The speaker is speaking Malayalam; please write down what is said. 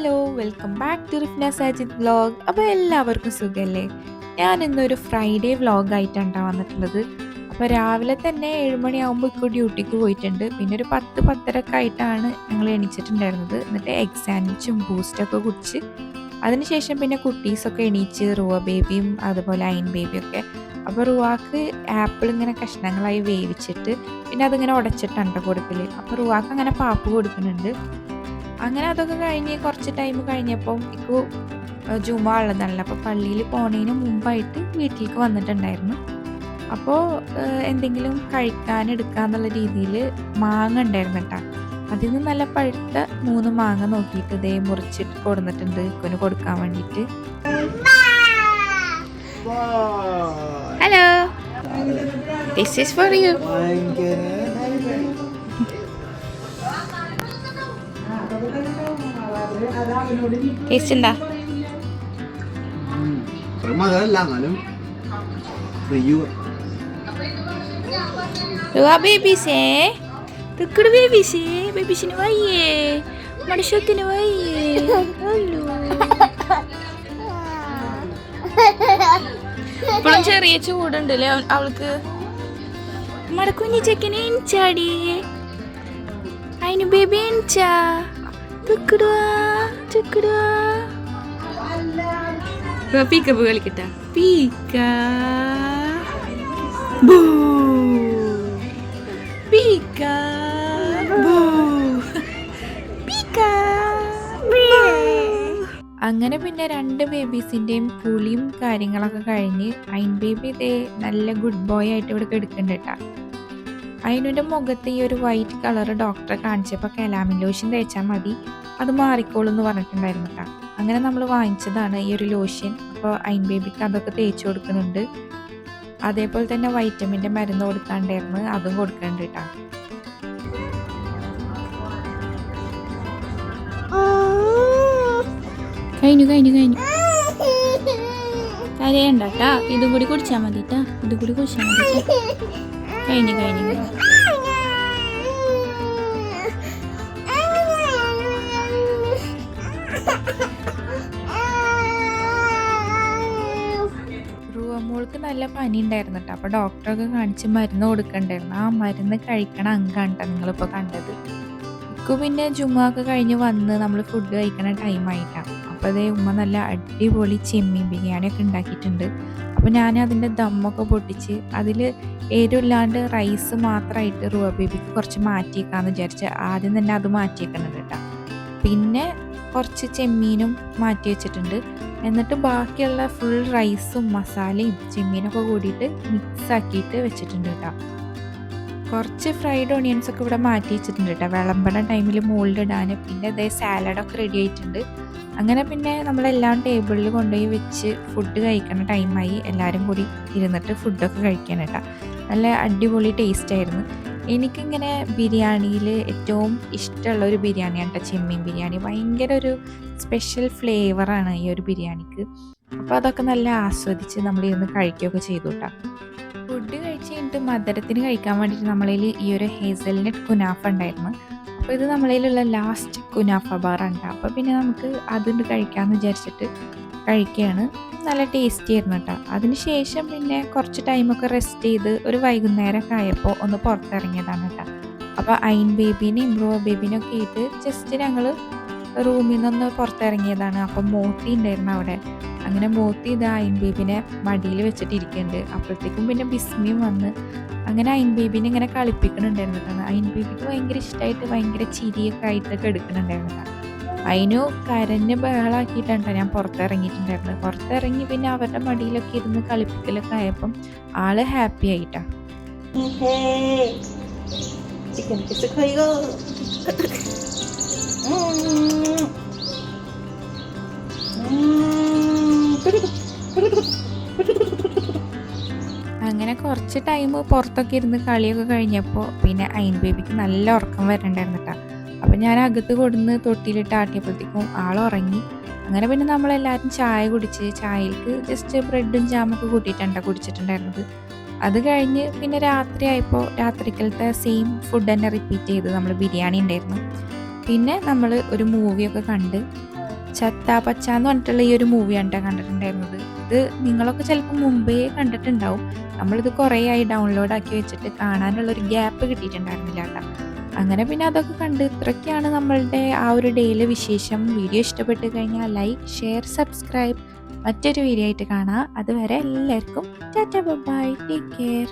Hello welcome back to Rifna Sajid vlog. അപ്പോൾ എല്ലാവർക്കും സുഖമല്ലേ? ഞാൻ ഇന്നൊരു ഫ്രൈഡേ വ്ലോഗായിട്ടാണ് വന്നിട്ടുള്ളത്. അപ്പോൾ രാവിലെ തന്നെ 7 മണിയാകുമ്പോൾ ഇപ്പോൾ ഡ്യൂട്ടിക്ക് പോയിട്ടുണ്ട്. പിന്നെ ഒരു 10-10:30 ആയിട്ടാണ് ഞങ്ങൾ എണീച്ചിട്ടുണ്ടായിരുന്നത്. എന്നിട്ട് എഗ് സാൻഡ്വിച്ചും ബൂസ്റ്റൊക്കെ കുടിച്ച് അതിനുശേഷം പിന്നെ കുട്ടീസൊക്കെ എണീച്ച് റുവ ബേബിയും അതുപോലെ അയൻ ബേബിയൊക്കെ. അപ്പോൾ റുവാക്ക് ആപ്പിൾ ഇങ്ങനെ കഷ്ണങ്ങളായി വേവിച്ചിട്ട് പിന്നെ അതിങ്ങനെ ഉടച്ചിട്ടുണ്ട് കൊടുക്കൽ. അപ്പോൾ റുവാക്ക് അങ്ങനെ പാപ്പ് കൊടുക്കുന്നുണ്ട്. അങ്ങനെ അതൊക്കെ കഴിഞ്ഞ് കുറച്ച് ടൈം കഴിഞ്ഞപ്പോൾ ഇപ്പോൾ ജുമാ ഉള്ളതാണല്ലോ. അപ്പോൾ പള്ളിയിൽ പോണതിന് മുമ്പായിട്ട് വീട്ടിലേക്ക് വന്നിട്ടുണ്ടായിരുന്നു. അപ്പോൾ എന്തെങ്കിലും കഴിക്കാൻ എടുക്കാന്നുള്ള രീതിയിൽ മാങ്ങ ഉണ്ടായിരുന്നു കേട്ടോ. അതിൽ നിന്ന് നല്ല പഴുത്ത 3 മാങ്ങ നോക്കിയിട്ട് ഇതേ മുറിച്ചിട്ട് കൊടുത്തിട്ടുണ്ട് ഇക്കൊന്ന് കൊടുക്കാൻ വേണ്ടിയിട്ട്. Hello, this is for you. Taste ഉണ്ടാ? ബേബീസേ ബേബീസേ ബേബീസിന് വയ്യേ, മനുഷ്യത്തിന് വയ്യേ. ഇപ്പോഴും ചെറിയ ചൂടുണ്ടല്ലേ അവൾക്ക്. നമ്മുടെ കുഞ്ഞി ചെക്കനെ എണിച്ചാടി. അതിന് ബേബി എണിച്ചാ. പീക്കപ്പ് കളിക്കട്ട. പീക്ക പീക്ക അങ്ങനെ പിന്നെ 2 ബേബീസിൻ്റെയും കുളിയും കാര്യങ്ങളൊക്കെ കഴിഞ്ഞ് അയിൻ ബേബി ഇതേ നല്ല ഗുഡ് ബോയ് ആയിട്ട് ഇവിടെ കിടക്കുന്നുണ്ട് കേട്ടോ. അതിൻ്റെ മുഖത്ത് ഈ ഒരു വൈറ്റ് കളർ ഡോക്ടറെ കാണിച്ചപ്പോൾ കലാമിൻ ലോഷൻ തേച്ചാൽ മതി, അത് മാറിക്കോളും എന്ന് പറഞ്ഞിട്ടുണ്ടായിരുന്നു കേട്ടോ. അങ്ങനെ നമ്മൾ വാങ്ങിച്ചതാണ് ഈ ഒരു ലോഷൻ. അപ്പോൾ അയിൻ ബേബിക്ക് അതൊക്കെ തേച്ച് കൊടുക്കുന്നുണ്ട്. അതേപോലെ തന്നെ വൈറ്റമിൻ്റെ മരുന്ന് കൊടുക്കാണ്ടായിരുന്നു, അതും കൊടുക്കുന്നുണ്ട് കേട്ടോ. കഴിഞ്ഞു കരയണ്ട കേട്ടാ. ഇതും കൂടി കുടിച്ചാൽ മതി കേട്ടാ. ഇതും കൂടി കുടിച്ചാൽ മതി കേട്ടോ. കഴിഞ്ഞു മോൾക്ക് നല്ല പനി ഉണ്ടായിരുന്നു കേട്ടോ. അപ്പോൾ ഡോക്ടറൊക്കെ കാണിച്ച് മരുന്ന് കൊടുക്കണ്ടായിരുന്നു. ആ മരുന്ന് കഴിക്കണ അങ്കാണ് കേട്ടോ നിങ്ങളിപ്പോൾ കണ്ടത്. ഇക്കു പിന്നെ ജുമ്മൊക്കെ കഴിഞ്ഞ് വന്ന് നമ്മൾ ഫുഡ് കഴിക്കണ ടൈമായിട്ടാണ്. അപ്പോൾ അതേ ഉമ്മ നല്ല അടിപൊളി ചെമ്മീൻ ബിരിയാണിയൊക്കെ ഉണ്ടാക്കിയിട്ടുണ്ട്. അപ്പോൾ ഞാൻ അതിൻ്റെ ദമ്മൊക്കെ പൊട്ടിച്ച് അതിൽ എരിവില്ലാണ്ട് റൈസ് മാത്രമായിട്ട് റുവ ബേബിക്ക് കുറച്ച് മാറ്റിയേക്കാമെന്ന് വിചാരിച്ച് ആദ്യം തന്നെ അത് മാറ്റിയേക്കുന്നുണ്ട് കേട്ടോ. പിന്നെ കുറച്ച് ചെമ്മീനും മാറ്റി വെച്ചിട്ടുണ്ട്. എന്നിട്ട് ബാക്കിയുള്ള ഫുൾ റൈസും മസാലയും ചെമ്മീനൊക്കെ കൂടിയിട്ട് മിക്സ് ആക്കിയിട്ട് വെച്ചിട്ടുണ്ട് കേട്ടോ. കുറച്ച് ഫ്രൈഡ് ഓണിയൻസൊക്കെ ഇവിടെ മാറ്റി വെച്ചിട്ടുണ്ട് കേട്ടോ, വിളമ്പണ ടൈമിൽ മുകളിലിടാൻ. പിന്നെ അതേ സാലഡൊക്കെ റെഡി ആയിട്ടുണ്ട്. അങ്ങനെ പിന്നെ നമ്മളെല്ലാം ടേബിളിൽ കൊണ്ടുപോയി വെച്ച് ഫുഡ് കഴിക്കുന്ന ടൈമായി. എല്ലാവരും കൂടി ഇരുന്നിട്ട് ഫുഡൊക്കെ കഴിക്കാൻ കേട്ടോ. നല്ല അടിപൊളി ടേസ്റ്റ് ആയിരുന്നു. എനിക്കിങ്ങനെ ബിരിയാണിയിൽ ഏറ്റവും ഇഷ്ടമുള്ള ഒരു ബിരിയാണിയാണ് കേട്ടോ ചെമ്മീൻ ബിരിയാണി. ഭയങ്കര ഒരു സ്പെഷ്യൽ ഫ്ലേവറാണ് ഈ ഒരു ബിരിയാണിക്ക്. അപ്പോൾ അതൊക്കെ നല്ല ആസ്വദിച്ച് നമ്മളിരുന്ന് കഴിക്കുകയൊക്കെ ചെയ്തു കേട്ടോ. ഫുഡ് കഴിച്ച് കഴിഞ്ഞിട്ട് മധുരത്തിന് കഴിക്കാൻ വേണ്ടിയിട്ട് നമ്മളതിൽ ഈ ഒരു ഹേസൽനട്ട് കുനാഫ ഉണ്ടായിരുന്നു. അപ്പോൾ ഇത് നമ്മളതിലുള്ള ലാസ്റ്റ് കുനാഫ ബാറാണ്. അപ്പോൾ പിന്നെ നമുക്ക് അതുകൊണ്ട് കഴിക്കാമെന്ന് വിചാരിച്ചിട്ട് കഴിക്കുകയാണ്. നല്ല ടേസ്റ്റി ആയിരുന്നു കേട്ടോ. അതിന് ശേഷം പിന്നെ കുറച്ച് ടൈമൊക്കെ റെസ്റ്റ് ചെയ്ത് ഒരു വൈകുന്നേരമൊക്കെ ആയപ്പോൾ ഒന്ന് പുറത്തിറങ്ങിയതാണ് കേട്ടോ. അപ്പോൾ അയിൻ ബേബീനെയും റുവ ബേബീനൊക്കെ ആയിട്ട് ജസ്റ്റ് ഞങ്ങൾ റൂമിൽ നിന്നൊന്ന് പുറത്തിറങ്ങിയതാണ്. അപ്പം മോത്തി ഉണ്ടായിരുന്നു അവിടെ. അങ്ങനെ മോത്തി ഇത് അയിൻ ബേബിനെ മടിയിൽ വെച്ചിട്ട് ഇരിക്കുന്നുണ്ട്. അപ്പോഴത്തേക്കും പിന്നെ ബിസ്മിയും വന്ന് അങ്ങനെ അയിൻ ബേബീനെ ഇങ്ങനെ കളിപ്പിക്കുന്നുണ്ടായിരുന്നു കേട്ടോ. അയിൻ ബേബിക്ക് ഭയങ്കര ഇഷ്ടമായിട്ട് ഭയങ്കര ചിരിയൊക്കെ ആയിട്ടൊക്കെ എടുക്കുന്നുണ്ടായിരുന്നു കേട്ടോ. അതിനു കരഞ്ഞ് ബഹളാക്കിയിട്ടാണ് ഞാൻ പുറത്തിറങ്ങിയിട്ടുണ്ടായിരുന്നത്. പുറത്തിറങ്ങി പിന്നെ അവരുടെ മടിയിലൊക്കെ ഇരുന്ന് കളിപ്പിക്കലൊക്കെ ആയപ്പം ആള് ഹാപ്പി ആയിട്ടാ. അങ്ങനെ കുറച്ച് ടൈം പുറത്തൊക്കെ ഇരുന്ന് കളിയൊക്കെ കഴിഞ്ഞപ്പോൾ പിന്നെ അയിൻ ബേബിക്ക് നല്ല ഉറക്കം വരണ്ടായിരുന്നു കേട്ടോ. അപ്പം ഞാൻ അകത്ത് കൊടുന്ന് തൊട്ടിയിലിട്ട് ആട്ടിയപ്പോഴത്തേക്കും ആൾ ഉറങ്ങി. അങ്ങനെ പിന്നെ നമ്മളെല്ലാവരും ചായ കുടിച്ച് ചായക്ക് ജസ്റ്റ് ബ്രെഡും ജാമൊക്കെ കൂട്ടിയിട്ടാണ് കുടിച്ചിട്ടുണ്ടായിരുന്നത്. അത് കഴിഞ്ഞ് പിന്നെ രാത്രി ആയപ്പോൾ രാത്രിക്കലത്തെ സെയിം ഫുഡ് തന്നെ റിപ്പീറ്റ് ചെയ്ത് നമ്മൾ ബിരിയാണി ഉണ്ടായിരുന്നു. പിന്നെ നമ്മൾ ഒരു മൂവിയൊക്കെ കണ്ട് ചത്താ പച്ച എന്ന് പറഞ്ഞിട്ടുള്ള ഈ ഒരു മൂവിയാണ് ട്ടോ കണ്ടിട്ടുണ്ടായിരുന്നത്. ഇത് നിങ്ങളൊക്കെ ചിലപ്പോൾ മുമ്പേ കണ്ടിട്ടുണ്ടാവും. നമ്മളിത് കുറേയായി ഡൗൺലോഡ് ആക്കി വെച്ചിട്ട് കാണാനുള്ള ഒരു ഗ്യാപ്പ് കിട്ടിയിട്ടുണ്ടായിരുന്നില്ല ട്ടോ. അങ്ങനെ പിന്നെ അതൊക്കെ കണ്ട് ഇത്രയൊക്കെയാണ് നമ്മളുടെ ആ ഒരു ഡേയിലെ വിശേഷം. വീഡിയോ ഇഷ്ടപ്പെട്ട് കഴിഞ്ഞാൽ ലൈക്ക്, ഷെയർ, സബ്സ്ക്രൈബ്. മറ്റൊരു വീഡിയോ ആയിട്ട് കാണാം. അതുവരെ എല്ലാവർക്കും tata bye bye. Take care.